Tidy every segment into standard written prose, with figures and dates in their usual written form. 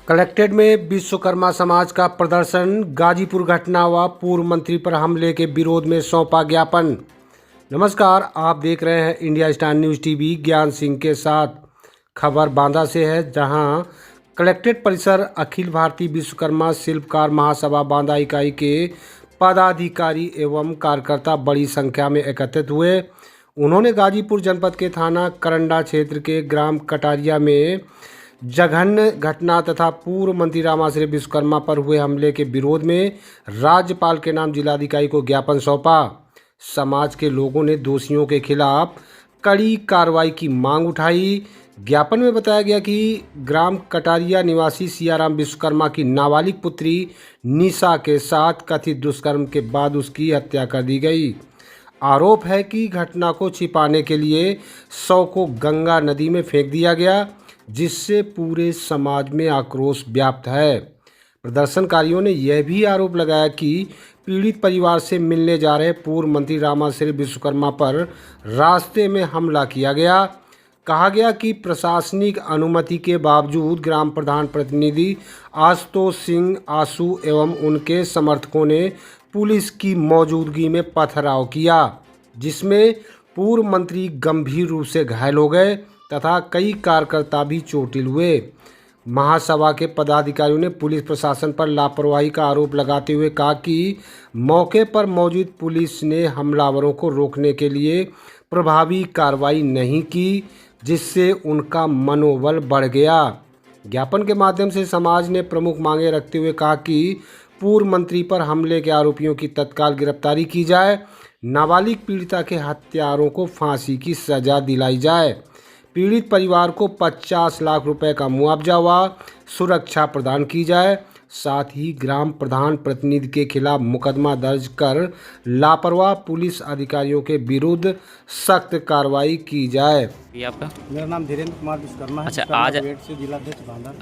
Collectorate में विश्वकर्मा समाज का प्रदर्शन। गाजीपुर घटना व पूर्व मंत्री पर हमले के विरोध में सौंपा ज्ञापन। नमस्कार, आप देख रहे हैं इंडिया स्टार न्यूज़ टीवी। ज्ञान सिंह के साथ। खबर बांदा से है, जहां कलेक्ट्रेट परिसर अखिल भारतीय विश्वकर्मा शिल्पकार महासभा बांदा इकाई के पदाधिकारी एवं कार्यकर्ता बड़ी संख्या में एकत्रित हुए। उन्होंने गाजीपुर जनपद के थाना करंडा क्षेत्र के ग्राम कटारिया में जघन्य घटना तथा पूर्व मंत्री रामाश्री विश्वकर्मा पर हुए हमले के विरोध में राज्यपाल के नाम जिलाधिकारी को ज्ञापन सौंपा। समाज के लोगों ने दोषियों के खिलाफ कड़ी कार्रवाई की मांग उठाई। ज्ञापन में बताया गया कि ग्राम कटारिया निवासी सियाराम विश्वकर्मा की नाबालिग पुत्री निशा के साथ कथित दुष्कर्म के बाद उसकी हत्या कर दी गई। आरोप है कि घटना को छिपाने के लिए शव को गंगा नदी में फेंक दिया गया, जिससे पूरे समाज में आक्रोश व्याप्त है। प्रदर्शनकारियों ने यह भी आरोप लगाया कि पीड़ित परिवार से मिलने जा रहे पूर्व मंत्री रामाश्री विश्वकर्मा पर रास्ते में हमला किया गया। कहा गया कि प्रशासनिक अनुमति के बावजूद ग्राम प्रधान प्रतिनिधि आशुतोष सिंह आशु एवं उनके समर्थकों ने पुलिस की मौजूदगी में पथराव किया, जिसमें पूर्व मंत्री गंभीर रूप से घायल हो गए तथा कई कार्यकर्ता भी चोटिल हुए। महासभा के पदाधिकारियों ने पुलिस प्रशासन पर लापरवाही का आरोप लगाते हुए कहा कि मौके पर मौजूद पुलिस ने हमलावरों को रोकने के लिए प्रभावी कार्रवाई नहीं की, जिससे उनका मनोबल बढ़ गया। ज्ञापन के माध्यम से समाज ने प्रमुख मांगे रखते हुए कहा कि पूर्व मंत्री पर हमले के आरोपियों की तत्काल गिरफ्तारी की जाए, नाबालिग पीड़िता के हत्यारों को फांसी की सजा दिलाई जाए, पीड़ित परिवार को 50 लाख रुपए का मुआवजा व सुरक्षा प्रदान की जाए, साथ ही ग्राम प्रधान प्रतिनिधि के खिलाफ मुकदमा दर्ज कर लापरवाह पुलिस अधिकारियों के विरुद्ध सख्त कार्रवाई की जाए। ये आपका? मेरा नाम धीरेन्द्र कुमार विश्वकर्मा है। अच्छा,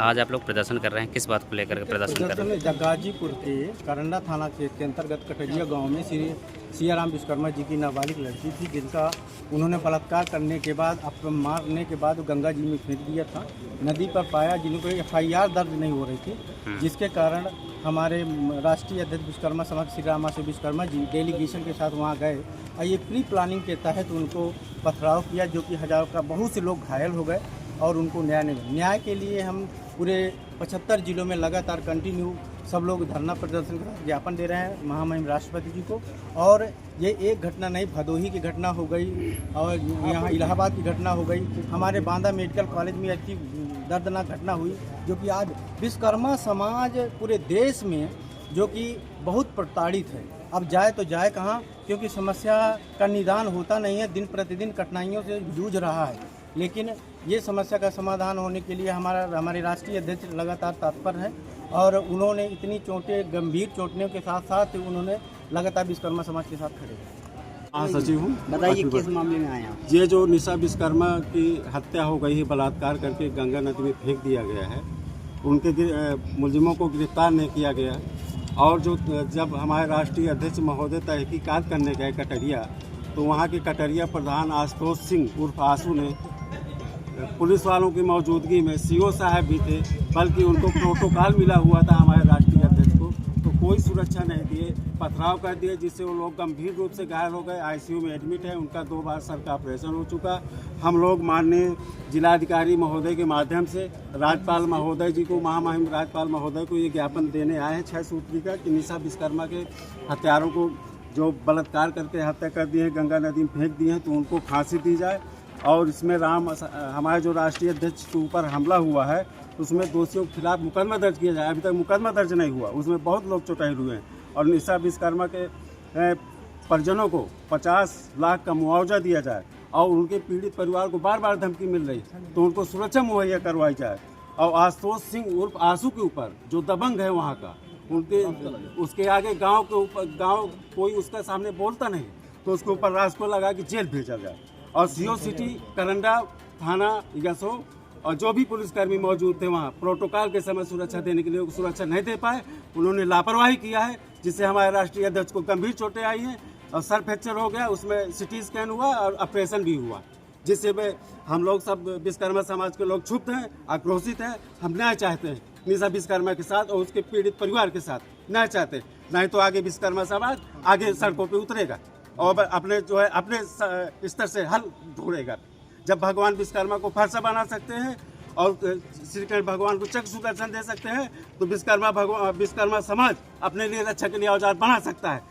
आज आप लोग प्रदर्शन कर रहे हैं, किस बात को लेकर के प्रदर्शन कर रहे हैं? गाजीपुर के करंडा थाना क्षेत्र के अंतर्गत कटरिया गांव में श्री सियाराम विश्वकर्मा जी की नाबालिग लड़की थी, जिनका उन्होंने बलात्कार करने के बाद मारने के बाद गंगा जी में फेंक दिया था, नदी पर पाया, जिनको FIR दर्ज नहीं हो रही थी, जिसके कारण हमारे राष्ट्रीय अध्यक्ष विश्वकर्मा समाज श्री रामाश्री विश्वकर्मा जी डेलीगेशन के साथ वहाँ गए और ये प्री प्लानिंग के तहत उनको पथराव किया, जो कि हजारों का बहुत से लोग घायल हो गए और उनको न्याय नहीं मिला। न्याय के लिए हम पूरे 75 जिलों में लगातार कंटिन्यू सब लोग धरना प्रदर्शन कर ज्ञापन दे रहे हैं महामहिम राष्ट्रपति जी को। और ये एक घटना नहीं, भदोही की घटना हो गई और यहाँ इलाहाबाद की घटना हो गई, हमारे बांदा मेडिकल कॉलेज में अच्छी दर्दनाक घटना हुई, जो कि आज विश्वकर्मा समाज पूरे देश में जो कि बहुत प्रताड़ित है। अब जाए तो जाए कहाँ, क्योंकि समस्या का निदान होता नहीं है, दिन प्रतिदिन कठिनाइयों से जूझ रहा है। लेकिन ये समस्या का समाधान होने के लिए हमारे राष्ट्रीय अध्यक्ष लगातार तत्पर हैं और उन्होंने इतनी चोटें, गंभीर चोटों के साथ साथ उन्होंने लगातार विश्वकर्मा समाज के साथ खड़े हैं। सचिव हूँ। बताइए किस मामले में आए आप? ये जो निशा विश्वकर्मा की हत्या हो गई है, बलात्कार करके गंगा नदी में फेंक दिया गया है, उनके मुलजिमों को गिरफ्तार नहीं किया गया। और जो जब हमारे राष्ट्रीय अध्यक्ष महोदय तहकीकात करने गए कटरिया, तो वहाँ के कटरिया प्रधान आशुतोष सिंह उर्फ आशु ने पुलिस वालों की मौजूदगी में, CO साहब भी थे, बल्कि उनको प्रोटोकॉल मिला हुआ था हमारे राष्ट्रीय अध्यक्ष को, तो कोई सुरक्षा नहीं दिए, पथराव कर दिए, जिससे वो लोग गंभीर रूप से घायल हो गए, ICU में एडमिट है, उनका 2 बार सर का ऑपरेशन हो चुका। हम लोग माननीय जिलाधिकारी महोदय के माध्यम से राज्यपाल महोदय जी को, महामहिम राज्यपाल महोदय को ये ज्ञापन देने आए हैं 6 सूत्री का, कि निशा विश्वकर्मा के हत्यारों को जो बलात्कार करके हत्या कर दिए हैं, गंगा नदी में फेंक दिए हैं, तो उनको फांसी दी जाए। और इसमें हमारे जो राष्ट्रीय अध्यक्ष के ऊपर हमला हुआ है, उसमें दोषियों के खिलाफ मुकदमा दर्ज किया जाए। अभी तक मुकदमा दर्ज नहीं हुआ, उसमें बहुत लोग चोटाई हुए हैं। और निशा विश्वकर्मा के परिजनों को 50 लाख का मुआवजा दिया जाए और उनके पीड़ित परिवार को बार बार धमकी मिल रही, तो उनको सुरक्षा मुहैया करवाई जाए। और आशुतोष सिंह उर्फ आशु के ऊपर जो दबंग है वहाँ का, उसके आगे गाँव के ऊपर कोई उसका सामने बोलता नहीं, तो उसके ऊपर रास्को लगा कि जेल भेजा जाए। और CO सिटी करंडा थाना यशो और जो भी पुलिसकर्मी मौजूद थे वहाँ प्रोटोकॉल के समय सुरक्षा देने के लिए सुरक्षा नहीं दे पाए, उन्होंने लापरवाही किया है, जिससे हमारे राष्ट्रीय अध्यक्ष को गंभीर चोटें आई हैं और सर फ्रैक्चर हो गया, उसमें CT स्कैन हुआ और ऑपरेशन भी हुआ, जिससे हम लोग सब विश्वकर्मा समाज के लोग क्षुब्ध हैं, आक्रोशित हैं। हम न्याय चाहते हैं निशा विश्वकर्मा के साथ और उसके पीड़ित परिवार के साथ नहीं चाहते। नहीं तो आगे विश्वकर्मा समाज आगे सड़कों पे उतरेगा और अपने जो है अपने स्तर से हल ढूंढेगा। जब भगवान विश्वकर्मा को फरसा बना सकते हैं और श्री कृष्ण भगवान को चक्र सुदर्शन दे सकते हैं, तो विश्वकर्मा समाज अपने लिए रक्षा के लिए औजार बना सकता है।